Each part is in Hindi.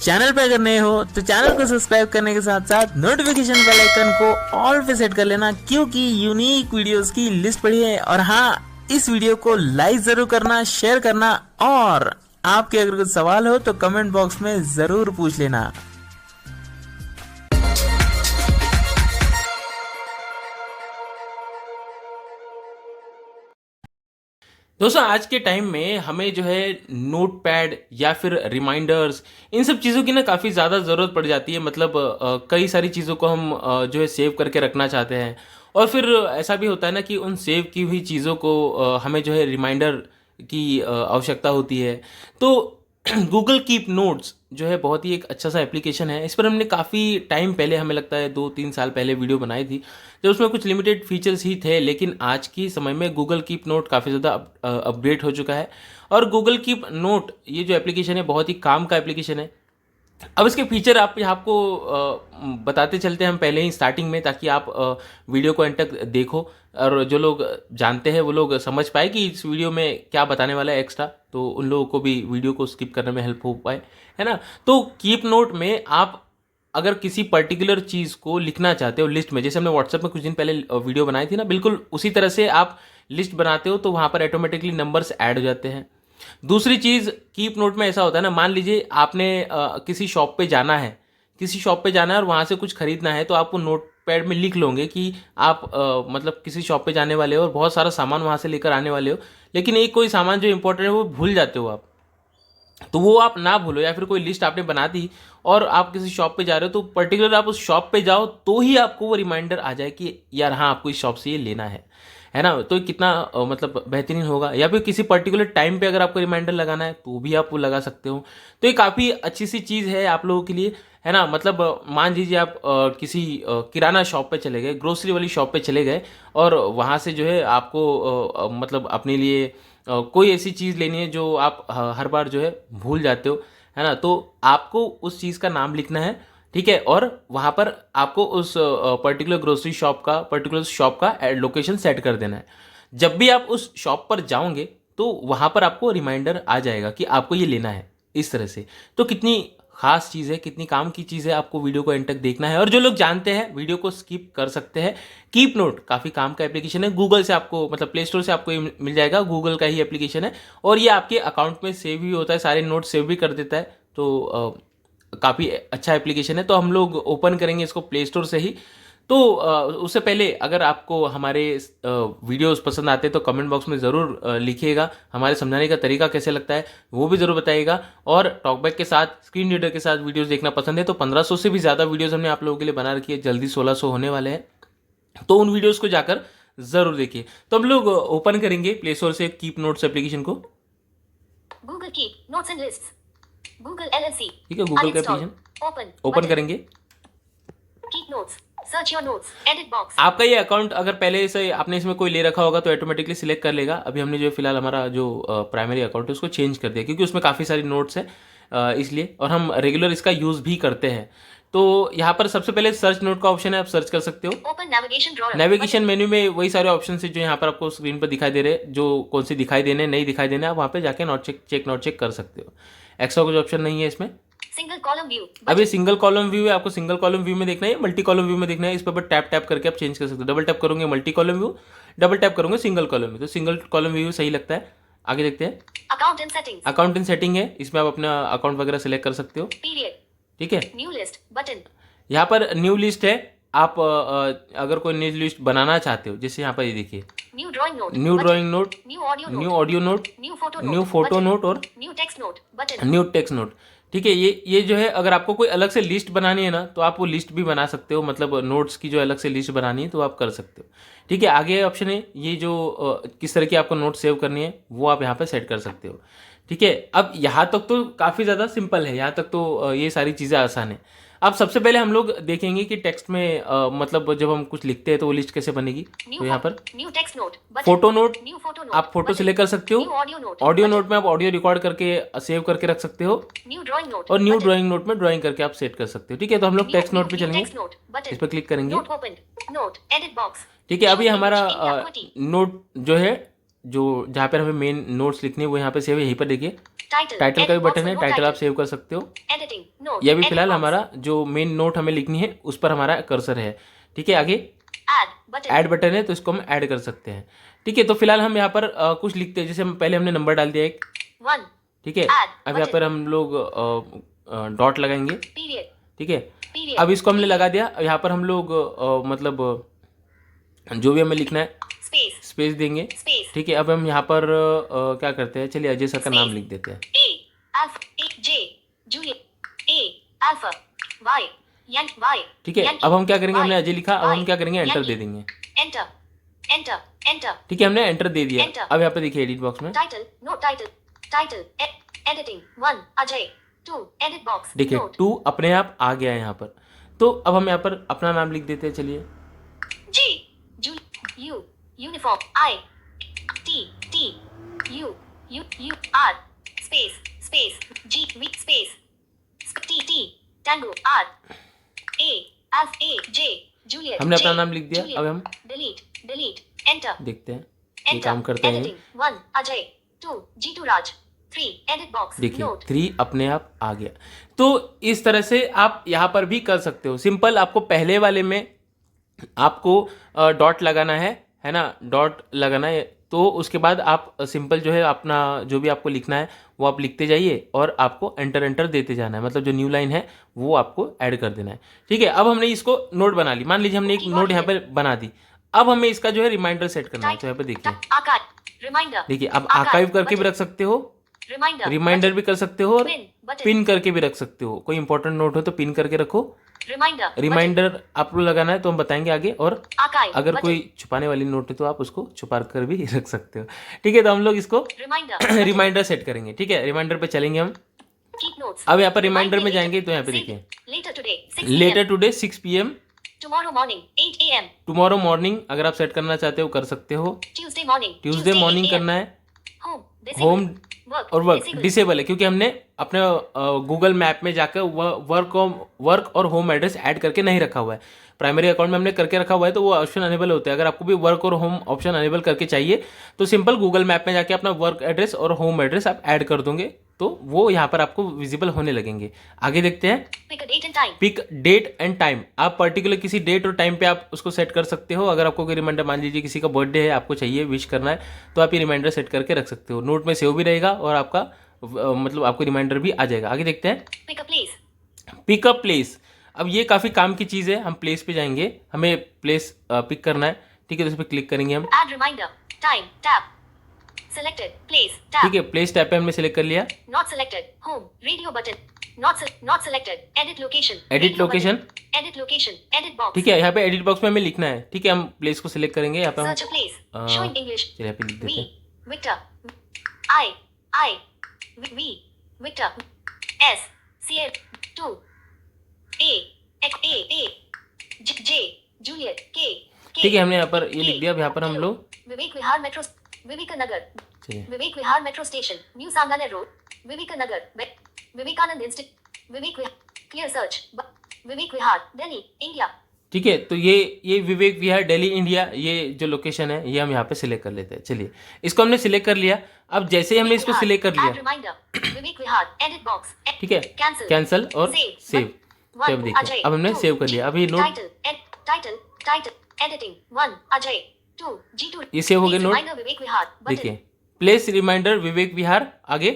चैनल पे अगर नए हो तो चैनल को सब्सक्राइब करने के साथ साथ नोटिफिकेशन बेल आइकन को ऑल पे सेट कर लेना, क्योंकि यूनिक वीडियोस की लिस्ट पड़ी है। और हाँ, इस वीडियो को लाइक जरूर करना, शेयर करना, और आपके अगर कुछ सवाल हो तो कमेंट बॉक्स में जरूर पूछ लेना। दोस्तों, आज के टाइम में हमें जो है नोट पैड या फिर रिमाइंडर्स, इन सब चीज़ों की ना काफ़ी ज़्यादा ज़रूरत पड़ जाती है। मतलब कई सारी चीज़ों को हम जो है सेव करके रखना चाहते हैं, और फिर ऐसा भी होता है ना कि उन सेव की हुई चीज़ों को हमें जो है रिमाइंडर की आवश्यकता होती है। तो गूगल कीप नोट्स जो है बहुत ही एक अच्छा सा एप्लीकेशन है। इस पर हमने काफ़ी टाइम पहले, हमें लगता है 2-3 साल पहले वीडियो बनाई थी, जब उसमें कुछ लिमिटेड फीचर्स ही थे। लेकिन आज की समय में गूगल कीप नोट काफ़ी ज़्यादा अपग्रेड हो चुका है। और गूगल कीप नोट ये जो एप्लीकेशन है बहुत ही काम का एप्लीकेशन है। अब इसके फीचर आपको बताते चलते हैं हम पहले ही स्टार्टिंग में, ताकि आप वीडियो को एंड तक देखो, और जो लोग जानते हैं वो लोग समझ पाए कि इस वीडियो में क्या बताने वाला है एक्स्ट्रा, तो उन लोगों को भी वीडियो को स्किप करने में हेल्प हो पाए, है ना। तो कीप नोट में आप अगर किसी पर्टिकुलर चीज़ को लिखना चाहते हो लिस्ट में, जैसे हमने व्हाट्सएप में कुछ दिन पहले वीडियो बनाई थी ना, बिल्कुल उसी तरह से आप लिस्ट बनाते हो, तो वहाँ पर ऑटोमेटिकली नंबर्स ऐड हो जाते हैं। दूसरी चीज़, कीप नोट में ऐसा होता है ना, मान लीजिए आपने किसी शॉप पे जाना है, और वहाँ से कुछ खरीदना है, तो आप वो नोट पैड में लिख लोगे कि आप मतलब किसी शॉप पे जाने वाले हो और बहुत सारा सामान वहाँ से लेकर आने वाले हो, लेकिन एक कोई सामान जो इंपॉर्टेंट है वो भूल जाते हो आप। तो वो आप ना भूलो, या फिर कोई लिस्ट आपने बना दी और आप किसी शॉप पे जा रहे हो, तो पर्टिकुलर आप उस शॉप पे जाओ तो ही आपको वो रिमाइंडर आ जाए कि यार हाँ, आपको इस शॉप से ये लेना है ना। तो कितना मतलब बेहतरीन होगा। या फिर किसी पर्टिकुलर टाइम पे अगर आपको रिमाइंडर लगाना है तो भी आप वो लगा सकते हो। तो ये काफ़ी अच्छी सी चीज़ है आप लोगों के लिए, है ना। मतलब मान लीजिए आप किसी किराना शॉप पे चले गए, ग्रोसरी वाली शॉप पे चले गए, और वहाँ से जो है आपको मतलब अपने लिए कोई ऐसी चीज़ लेनी है जो आप हर बार जो है भूल जाते हो, है ना। तो आपको उस चीज़ का नाम लिखना है, ठीक है, और वहाँ पर आपको उस पर्टिकुलर ग्रोसरी शॉप का लोकेशन सेट कर देना है। जब भी आप उस शॉप पर जाओगे तो वहाँ पर आपको रिमाइंडर आ जाएगा कि आपको ये लेना है, इस तरह से। तो कितनी खास चीज़ है, कितनी काम की चीज़ है, आपको वीडियो को एंड तक देखना है। और जो लोग जानते हैं वीडियो को स्किप कर सकते हैं। कीप नोट काफ़ी काम का एप्लीकेशन है। गूगल से आपको, मतलब प्ले स्टोर से आपको ये मिल जाएगा, गूगल का ही एप्लीकेशन है, और ये आपके अकाउंट में सेव भी होता है, सारे नोट सेव भी कर देता है। तो काफ़ी अच्छा एप्लीकेशन है। तो हम लोग ओपन करेंगे इसको प्ले स्टोर से ही। तो उससे पहले अगर आपको हमारे वीडियोस पसंद आते हैं तो कमेंट बॉक्स में ज़रूर लिखिएगा। हमारे समझाने का तरीका कैसे लगता है वो भी ज़रूर बताइएगा। और टॉकबैक के साथ, स्क्रीन रीडर के साथ वीडियोस देखना पसंद है तो 1500 से भी ज़्यादा वीडियोस हमने आप लोगों के लिए बना रखी है, जल्दी 1600 होने वाले हैं, तो उन वीडियोस को जाकर ज़रूर देखिए। तो हम लोग ओपन करेंगे प्ले स्टोर से कीप नोट्स एप्लीकेशन को। Google keep notes and lists, Google LLC, ठीक है, गूगल का एप्लीकेशन ओपन करेंगे। Keep notes, search your notes, edit box. आपका ये अकाउंट अगर पहले से आपने इसमें कोई ले रखा होगा तो ऑटोमेटिकली सिलेक्ट कर लेगा। अभी हमने जो फिलहाल हमारा जो प्राइमरी अकाउंट है उसको चेंज कर दिया, क्योंकि उसमें काफ़ी सारी नोट्स है, इसलिए, और हम रेगुलर इसका यूज़ भी करते हैं। तो यहाँ पर सबसे पहले सर्च नोट का ऑप्शन है, आप सर्च कर सकते हो। Open navigation drawer, navigation menu में वही सारे ऑप्शन है जो यहाँ पर आपको स्क्रीन पर दिखाई दे रहे हैं, जो कौन से दिखाई देने, नहीं दिखाई देने, आप वहाँ पे जाके नोट चेक कर सकते हो। एक्स्ट्रा कुछ ऑप्शन नहीं है इसमें। सिंगल कॉलम व्यू, अब ये सिंगल कॉलम व्यू है, आपको सिंगल कॉलम व्यू में देखना है, मल्टी कॉलम व्यू में देखना है। इस पर टैप करके आप चेंज कर सकते हो। डबल टैप करोगे multi column view, double tap करोगे सिंगल कॉलम व्यू। तो सिंगल कॉलम व्यू सही लगता है। आगे देखते हैं। Account in settings, account in setting है, इसमें आप अपना अकाउंट वगैरह सेलेक्ट कर सकते हो, पीरियड, ठीक है। न्यू लिस्ट बटन, यहाँ पर न्यू लिस्ट है। आप अगर कोई न्यू लिस्ट बनाना चाहते हो, जैसे यहाँ पर ये देखिए, new drawing note, new drawing note, new audio note, new audio note, new photo note, और new text note button, new text note, ठीक है। ये जो है, अगर आपको कोई अलग से लिस्ट बनानी है ना तो आप वो लिस्ट भी बना सकते हो। मतलब नोट्स की जो अलग से लिस्ट बनानी है तो आप कर सकते हो, ठीक है। आगे ऑप्शन है ये जो किस तरह की आपको नोट सेव करनी है वो आप यहाँ पे सेट कर सकते हो, ठीक है। अब यहाँ तक तो काफ़ी ज़्यादा सिंपल है, यहाँ तक तो ये सारी चीज़ें आसान है। अब सबसे पहले हम लोग देखेंगे कि टेक्स्ट में मतलब जब हम कुछ लिखते हैं तो वो लिस्ट कैसे बनेगी। तो यहाँ पर new text note, photo note, new photo note, आप फोटो सिलेक्ट कर सकते हो। ऑडियो नोट में आप ऑडियो रिकॉर्ड करके सेव करके रख सकते हो, न्यू ड्राइंग नोट, और न्यू ड्राइंग नोट में ड्राइंग करके आप सेट कर सकते हो, ठीक है। तो हम लोग टेक्स्ट नोट पे चलेंगे, इस पर क्लिक करेंगे, note open, note edit box, ठीक है। अभी हमारा नोट जो है, जो जहाँ पर हमें मेन नोट्स लिखने हैं वो यहाँ पे सेव है। यहीं पर देखिए टाइटल का भी बटन है, टाइटल आप सेव कर सकते हो। Editing Note. ये भी Edit फिलहाल box. हमारा जो मेन नोट हमें लिखनी है उस पर हमारा कर्सर है। ठीक है, आगे Add button. ऐड बटन है तो इसको हम ऐड कर सकते हैं। ठीक है, तो फिलहाल हम यहाँ पर कुछ लिखते हैं, जैसे हम पहले हमने नंबर डाल दिया एक। 1. ठीक है, Add अब यहाँ button. पर हम लोग डॉट लगाएंगे। Period. ठीक है, Period. अब इसको हमने लगा दिया। यहाँ पर हम लोग मतलब जो भी हमें लिखना है Space. स्पेस देंगे। Space. ठीक है, अब हम यहाँ पर क्या करते हैं, चलिए अजय सर का नाम लिख देते हैं। A. Alpha. A. J. Juliet. A. Alpha. Y. Y. ठीक है, Yankee. अब हम क्या करेंगे, Y. हमने अजय लिखा, अब हम Y. क्या करेंगे, एंटर Yankee. दे देंगे। Enter. Enter. Enter. ठीक है, हमने एंटर दे दिया। Enter. अब यहाँ पे देखिए एडिट बॉक्स में Title. No title. Title. Editing. 1. Ajay. 2. Edit box. देखिए Note. 2 अपने आप आ गया है यहाँ पर। तो अब हम यहाँ पर अपना नाम लिख देते हैं, चलिए। G. U. Uniform. I. T. T. U. U. R. Space. Space. G. V. Space. T. T. Tango. R. A. Alpha. A. J. Juliet. हमने अपना J. नाम लिख दिया। Juliet. अब हम Delete. Delete. Enter. देखते हैं ये Enter. काम करते हैं। Editing. 1. Ajay. 2. G2 Raj. 3. Edit box. देखिए Note. 3 अपने आप आ गया। तो इस तरह से आप यहाँ पर भी कर सकते हो। सिंपल, आपको पहले वाले में आपको डॉट लगाना है ना, डॉट लगाना है। तो उसके बाद आप सिंपल जो है अपना जो भी आपको लिखना है वो आप लिखते जाइए और आपको एंटर एंटर देते जाना है, मतलब जो न्यू लाइन है वो आपको ऐड कर देना है। ठीक है, अब हमने इसको नोट बना ली, मान लीजिए हमने एक नोट यहाँ पर बना दी। अब हमें इसका जो है रिमाइंडर सेट करना है। तो यहाँ पर देखिए, Archive. Reminder. देखिए आप आर्काइव करके भी रख सकते हो, Reminder. रिमाइंडर भी कर सकते हो और Pin. Button. पिन करके भी रख सकते हो। कोई इंपॉर्टेंट नोट हो तो पिन करके रखो। Reminder. रिमाइंडर आपको लगाना है तो हम बताएंगे आगे। और Archive. अगर Button. कोई छुपाने वाली नोट है तो आप उसको छुपा कर भी रख सकते हो। ठीक है, तो हम लोग इसको Reminder. रिमाइंडर सेट करेंगे। ठीक है, रिमाइंडर पे चलेंगे हम। Keep notes. अब यहाँ पर रिमाइंडर में Remind me जाएंगे later. तो यहाँ पे Save. देखिए Later today. 6 later p.m. Today 6 PM, Tomorrow morning. 8 a.m. Tomorrow morning अगर आप सेट करना चाहते हो कर सकते हो। Tuesday morning. Tuesday morning 8 a.m. करना है। Home. Disabled. Home Work. और वर्क Disabled. डिसेबल है, क्योंकि हमने अपने गूगल मैप में जाकर वर्क और होम एड्रेस ऐड करके नहीं रखा हुआ है। प्राइमरी अकाउंट में हमने करके रखा हुआ है तो वो ऑप्शन अनेबल होते हैं। अगर आपको भी वर्क और होम ऑप्शन अनेबल करके चाहिए तो सिंपल गूगल मैप में जाके अपना वर्क एड्रेस और होम एड्रेस आप ऐड कर दोगे तो वो यहाँ पर आपको विजिबल होने लगेंगे। आगे देखते हैं, Pick a date and time. Pick date and time. आप पर्टिकुलर किसी डेट और टाइम पे आप उसको सेट कर सकते हो। अगर आपको कोई रिमाइंडर, मान लीजिए किसी का बर्थडे है, आपको चाहिए विश करना है, तो आप ये रिमाइंडर सेट करके रख सकते हो। नोट में सेव भी रहेगा और आपका मतलब आपको रिमाइंडर भी आ जाएगा। आगे देखते हैं, Pick a place. Pickup place. अब ये काफ़ी काम की चीज़ है। हम प्लेस पे जाएंगे, हमें प्लेस पिक करना है। ठीक है, तो इस पर क्लिक करेंगे हम। Add reminder. Time. Tab. Selected. Place. Tab. ठीक है, प्लेस टैब पे हमने सेलेक्ट कर लिया। Not selected. Home. Radio button. Not selected. Edit location. Edit Radio location. button. Edit location. Edit box. ठीक है, यहाँ पे एडिट बॉक्स में हमें लिखना है। ठीक है, हम प्लेस को सिलेक्ट करेंगे। यहाँ पे हम Search a place. Uh, Showing English. चलिए यहाँ पे लिख देते V. हैं। Victor. I. V. Victor. S. C. 2. A. A. J. Juliet. K. ठीक है, हमने यहाँ पर ये लिख दिया। अब यहाँ पर हम लोग विवेक विहार मेट्रो विवेकानगर चलिए Vivek Vihar metro station new Sanganer road Vivekanagar Vivekananda institute Vivek Vihar clear search Vivek Vihar Delhi India. ठीक है, तो ये विवेक विहार दिल्ली इंडिया, ये जो लोकेशन है ये हम यहाँ पे सिलेक्ट कर लेते हैं। चलिए, इसको हमने सिलेक्ट कर लिया। अब जैसे ही हमने इसको सिलेक्ट कर लिया, reminder Vivek Vihar edit box. ठीक है, कैंसिल और सेव। तो अब देखिए, अब हमने सेव कर लिया। अब ये note title editing 1 Ajay 2 G2 ये सेव हो गया नोट। विवेक विहार देखिए, प्लेस रिमाइंडर विवेक विहार, आगे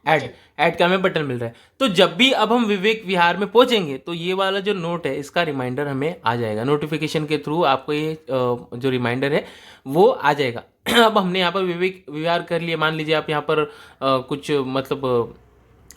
ऐड का हमें बटन मिल रहा है। तो जब भी अब हम विवेक विहार में पहुंचेंगे तो ये वाला जो नोट है इसका रिमाइंडर हमें आ जाएगा। नोटिफिकेशन के थ्रू आपको ये जो रिमाइंडर है वो आ जाएगा। अब हमने यहाँ पर विवेक विहार कर लिया। मान लीजिए आप यहाँ पर कुछ मतलब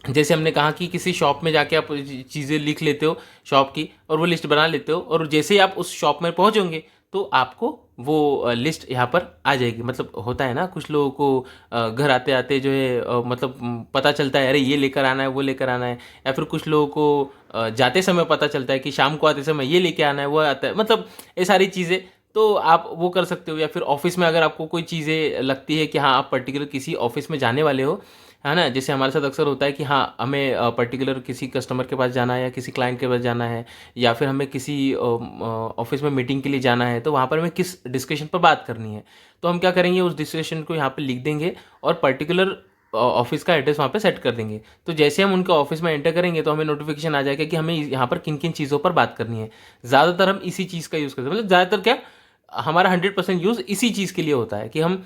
जैसे हमने कहा कि किसी शॉप में जाके आप चीज़ें लिख लेते हो शॉप की और वो लिस्ट बना लेते हो, और जैसे ही आप उस शॉप में पहुंचोगे तो आपको वो लिस्ट यहाँ पर आ जाएगी। मतलब होता है ना, कुछ लोगों को घर आते आते जो है मतलब पता चलता है अरे ये लेकर आना है वो लेकर आना है, या फिर कुछ लोगों को जाते समय पता चलता है कि शाम को आते समय ये लेके आना है वो आता है। मतलब ये सारी चीज़ें तो आप वो कर सकते हो। या फिर ऑफिस में अगर आपको कोई चीज़ें लगती है कि हाँ आप पर्टिकुलर किसी ऑफिस में जाने वाले हो, है ना, जैसे हमारे साथ अक्सर होता है कि हाँ हमें पर्टिकुलर किसी कस्टमर के पास जाना है या किसी क्लाइंट के पास जाना है, या फिर हमें किसी ऑफिस में मीटिंग के लिए जाना है, तो वहाँ पर हमें किस डिस्कशन पर बात करनी है, तो हम क्या करेंगे उस डिस्कशन को यहाँ पे लिख देंगे और पर्टिकुलर ऑफिस का एड्रेस वहाँ पे सेट कर देंगे। तो जैसे हम उनके ऑफिस में एंटर करेंगे तो हमें नोटिफिकेशन आ जाएगा कि हमें यहाँ पर किन किन चीज़ों पर बात करनी है। ज़्यादातर हम इसी चीज़ का यूज़ करते हैं, मतलब ज़्यादातर क्या, हमारा 100% यूज़ इसी चीज़ के लिए होता है कि हम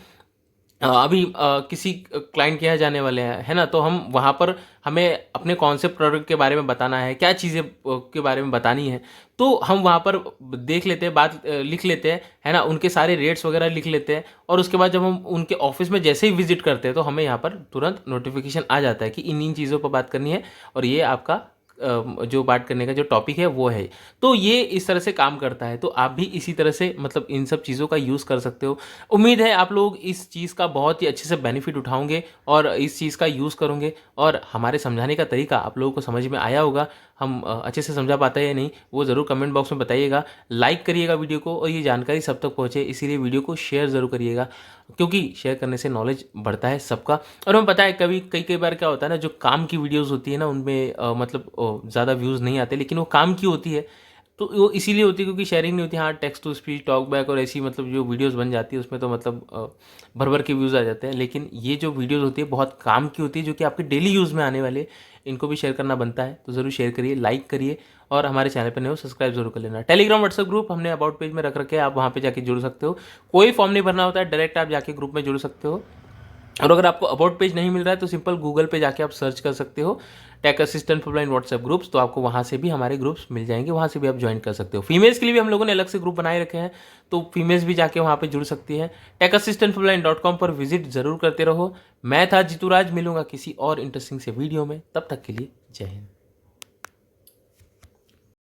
अभी किसी क्लाइंट के यहाँ जाने वाले हैं, है ना, तो हम वहाँ पर हमें अपने कौन से प्रोडक्ट के बारे में बताना है, क्या चीज़ें के बारे में बतानी है, तो हम वहाँ पर देख लेते हैं, बात लिख लेते हैं, है ना, उनके सारे रेट्स वगैरह लिख लेते हैं। और उसके बाद जब हम उनके ऑफिस में जैसे ही विजिट करते हैं तो हमें यहाँ पर तुरंत नोटिफिकेशन आ जाता है कि इन इन चीज़ों पर बात करनी है और ये आपका जो बात करने का जो टॉपिक है वो है। तो ये इस तरह से काम करता है। तो आप भी इसी तरह से मतलब इन सब चीज़ों का यूज़ कर सकते हो। उम्मीद है आप लोग इस चीज़ का बहुत ही अच्छे से बेनिफिट उठाओगे और इस चीज़ का यूज़ करोगे और हमारे समझाने का तरीका आप लोगों को समझ में आया होगा। हम अच्छे से समझा पाते हैं या नहीं वो ज़रूर कमेंट बॉक्स में बताइएगा। लाइक करिएगा वीडियो को और ये जानकारी सब तक पहुँचे इसीलिए वीडियो को शेयर ज़रूर करिएगा, क्योंकि शेयर करने से नॉलेज बढ़ता है सबका। और हमें पता है कई बार क्या होता है ना, जो काम की वीडियोस होती है ना उनमें मतलब ज़्यादा व्यूज़ नहीं आते, लेकिन वो काम की होती है तो वो इसीलिए होती है क्योंकि शेयरिंग नहीं होती। हाँ, text to speech, talk back और ऐसी मतलब जो वीडियोस बन जाती है उसमें तो मतलब भर भर के व्यूज़ आ जाते हैं। लेकिन ये जो वीडियोस होती है बहुत काम की होती है जो कि आपके डेली यूज़ में आने वाले, इनको भी शेयर करना बनता है। तो ज़रूर शेयर करिए, लाइक करिए और हमारे चैनल पर नए हो सब्सक्राइब जरूर कर लेना। टेलीग्राम व्हाट्सएप ग्रुप हमने अबाउट पेज में रख रखे हैं, आप वहाँ पे जाके जुड़ सकते हो। कोई फॉर्म नहीं भरना होता है, डायरेक्ट आप जाके ग्रुप में जुड़ सकते हो। और अगर आपको अबाउट पेज नहीं मिल रहा है तो सिंपल गूगल पे जाके आप सर्च कर सकते हो tech assistant for blind WhatsApp groups, तो आपको वहाँ से भी हमारे ग्रुप्स मिल जाएंगे, वहाँ से भी आप ज्वाइन कर सकते हो। फीमेल्स के लिए भी हम लोगों ने अलग से ग्रुप बनाए रखे हैं, तो फीमेल्स भी जाके वहाँ पे जुड़ सकती हैं। techassistantforblind.com पर विजिट जरूर करते रहो। मैं था जीतू राज, मिलूंगा किसी और इंटरेस्टिंग से वीडियो में, तब तक के लिए जय हिंद।